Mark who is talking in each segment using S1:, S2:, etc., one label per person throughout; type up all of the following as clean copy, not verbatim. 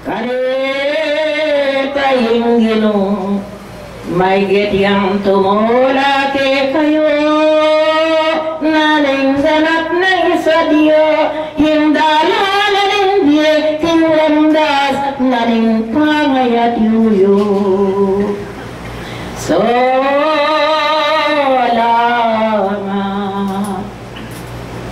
S1: Kanita ginong may gitiyang tumula ke kayo, naling ganap na isa diyo, hindala na rin diye, kinramdas na rin pangayat yuyo. Salamat,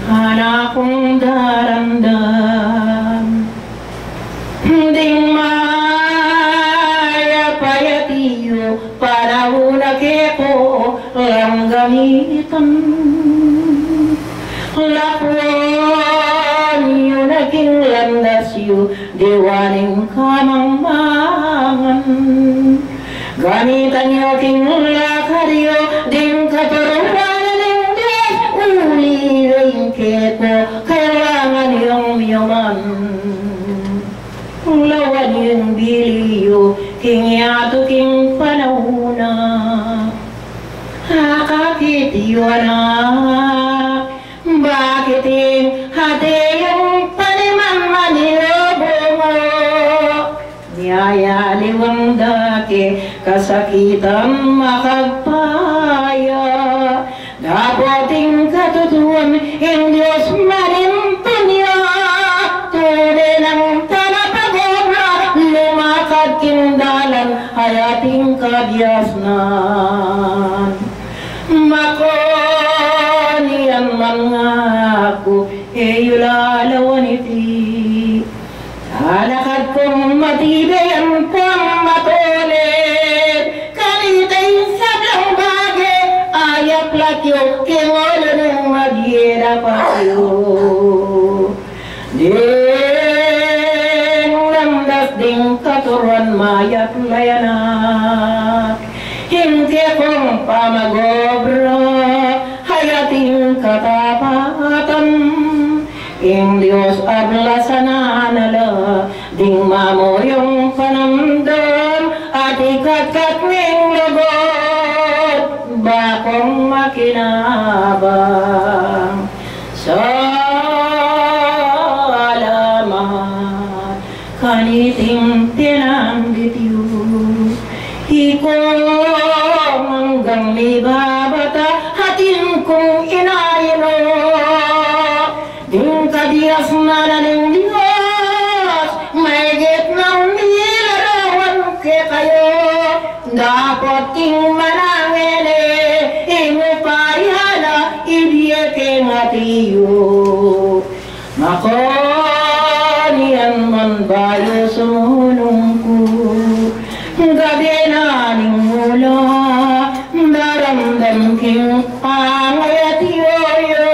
S1: anak kong darandam, ding mayapayatiyo, para una keko lang gamitan. Lakwan yun naging landas yu, diwaning kamangmangan. Gamitan yu king lakaryo, ding katurunan ng Diyos, uli ring keko, kailangan yung yaman. Lawan yung biliyo, king yato king panahuna. Kakakitiyo na, bakit yung hati yung panimamanirobo mo? Niyaya liwang dake, kasakitan makagpaya. Dapating katutuan, yung Diyos marinto niya. Tuloy ng talapagona, lumakad kindalan, hayating kadyasnan. Makonian man nga ako, lalawan iti. Alakad kong matibay ang pamatulit, kanitay sablang bagay, ayak lakyo, kiwala ng magyera pa kayo. Ding landas ding katuruan mayat layanak, hindi kong pamagobra, hayating katapatan. Ing Diyos ablasan na nala, ding mamo yung panamdam, at ikat-kat ng lagot, bakong makinabang. Salamat, kaniting tinanggit yun. Ikaw hanggang libabata, hatin kong inayano. Ding kadiyas na ng Diyos, may gitnang nilarawan ke kayo. Dapat ting manangene, ingupayana, ibiyeke ngatiyo. Makonian man bayo sumulong ko, gabi na ning mula, daramdam king pangayat yoyo.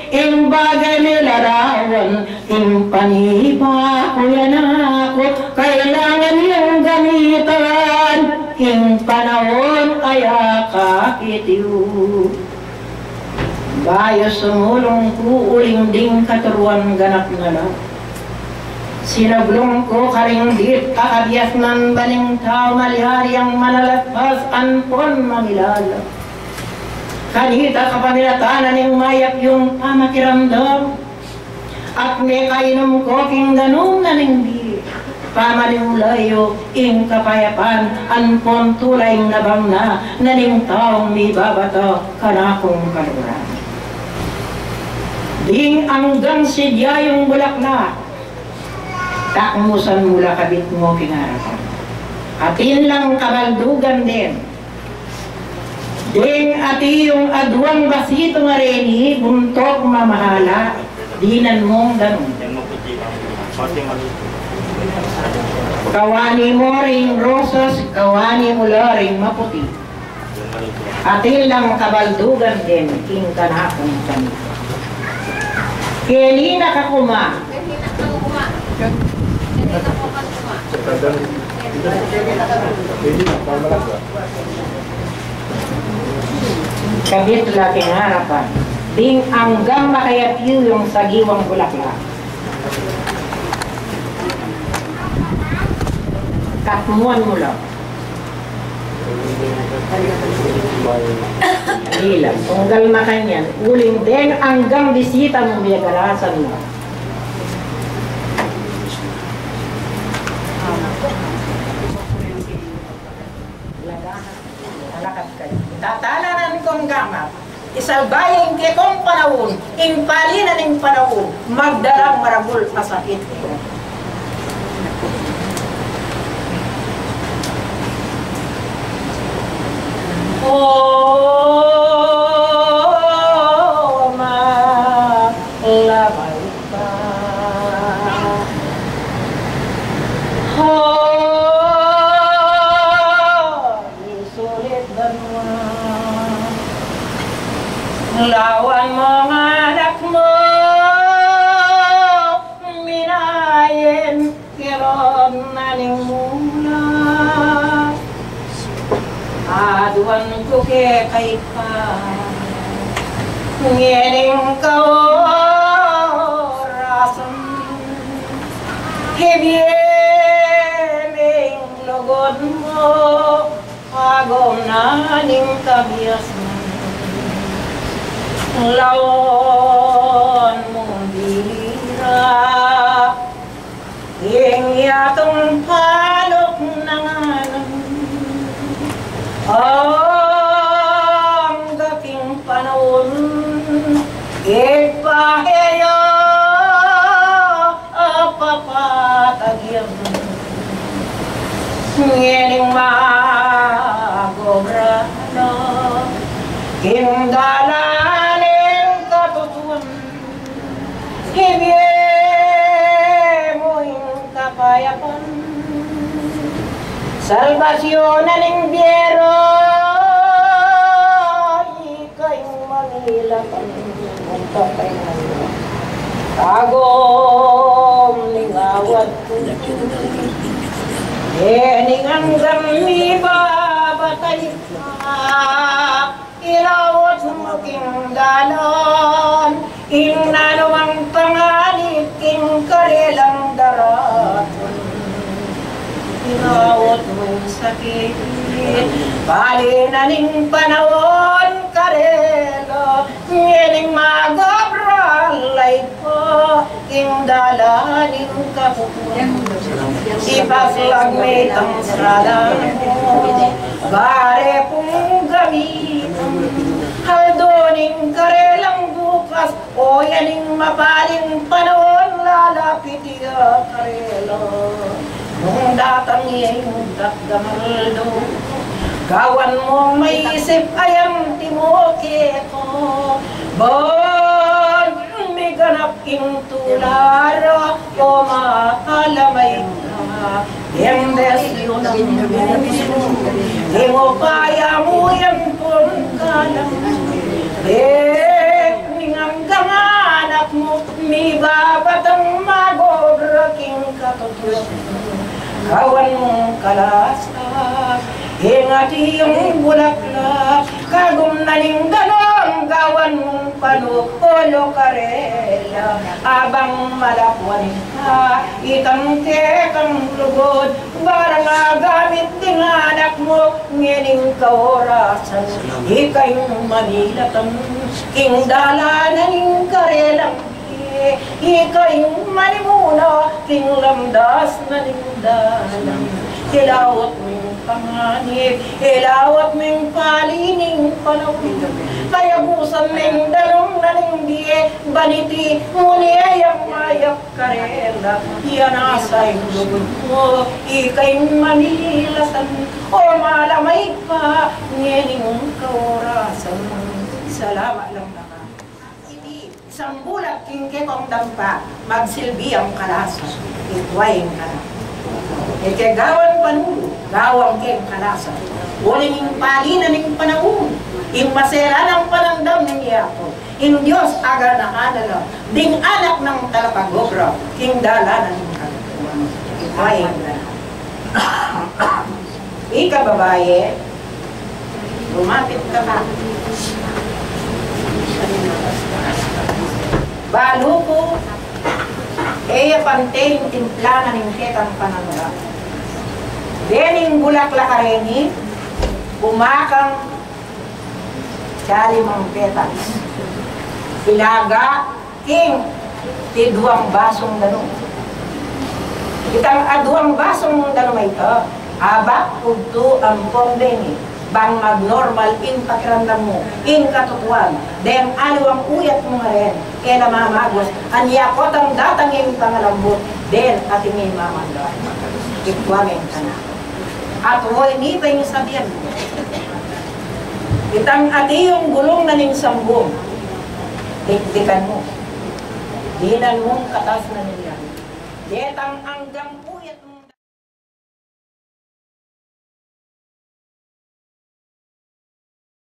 S1: Ing bagay nilarawan, ing panipa ko yan ako, kailangan yung gamitan, ing panahon ay kakitiyo. Bayo sumulong ko, uling ding katuruan ganap na lang. Sinablong ko karinggit, kaabiyas ng baling tao, malihari ang malalatpas, anpon mamilala. Kanita kapamilatanan ng mayap yung pamakiramdam, at may kainom ko king ganun na ningdi. Pamaliwlayo ing kapayapan, anpon tulay nabang na, naning taong may babata kanakong kaluran. Ding anggang sidya yung bulaklak, takmusan mula kabit mo kinarapan. Atin lang kabaldugan din. Ding ati yung aduang basito nga reni, buntok mamahala, dinan mong ganun. Kawani mo ring rosas, kawani mo ring maputi. Atin lang kabaldugan din, king kanakong kami. Kelina kakuma. Kabit laking harapan, ding anggang makayatiyo yung sagiwang bulaklak. Katmuan mo lang. Hilang, tunggal na kanyan, uling din anggang bisita mo biyagalasan mo. Tatalanan kong gamat, isalbayang ke kong panahon, impalinan ng panahon, magdarang maragul pasakit. Oh, malabay pa. Oh, isulit banwa. Lawan mga anak mo, minayin kiron na ning mula. Aduan ko kay pa, ngining kaorasan, hibiyeming lugod mo, agom na ning kabiyasan. Lawon mong bihira, ing yatong palok ng alam. Ang dating panahon, ipaheyo, papatagyan. Ngining magobrano, kindalaning katutuan, hibye mo yung kapayapan. Salvasyon na ning biyero, ikay Manila panunta kay Manila. Tagom ning awat ko, ning hanggang mi babatay pa, ilawat sumaking dalon, inanumang pangalit king karelang daraton. Inawat mong sakit, bali na ning panahon karelo, ngining magabralay ko, ing dalaning kapupuan. Ipaslang may tangsalan mo, bare pong gamitan, haldoning karelang bukas, o yaning mapaling panahon, lalapit iya karelo. Nung datang iyong takdamaldo, kawan mong may isip ayang timoke ko. Bon, may ganap ing tularo, o makalamay ka. Yang desyo ng buso, di mo kaya mo yan pong kalam. Hanggang anak mo, may babatang magobraking katutuan. Kawan mong kalasak, hingati yung bulaklak, kagum na ning dalong, gawan mong panukulo karela. Abang malakwan ka, itangke kang lugod, barang agamit ding anak mo, ngining kaorasan, ikay manilatan, king dalanan ning karelang. Ikay manimuna, king lamdas na lindalang. Ilawat mong panganib, ilawat mong palining panahon. Kayabusan mong dalong nalingdiye, baniti muniyayang mayak karela. Yan asay lugod mo, ikay manilatan, o malamay pa, ngining kaorasan. Salamat lang naman. Isang bulat king kekong dampa, magsilbi ang kalasan, itwaing ka na. Ikagawan panulo, gawang keng kalasan, uling yung palinan ng panahon, yung masera ng panandam ng yapo, yung Diyos agar na kanala, ding anak ng talapagobra, king dalanan ng katutuan, itwaing ka na. Ika babae, lumapit ka ba? Balo ko, pantay yung timplana ng ketang panangga. Dening bulak lakareni, umakang salimang petas. Ilaga, king, tiduang basong danong. Itang aduang basong danong ito, abak, ugto, ang pongdeni. bang mag-normal in pakiramdam mo, in katutuan, dem aliwang uyat mo nga rin, kaya namamagos, anyakot ang datanging pangalambot, den atingin mamandaan. Ikuwamin ka na. At huwag ni ba yung sabihan mo? Itang ati yung gulong na ning sambong, dikdikan mo. Dinan mong katas na nila. Detang anggang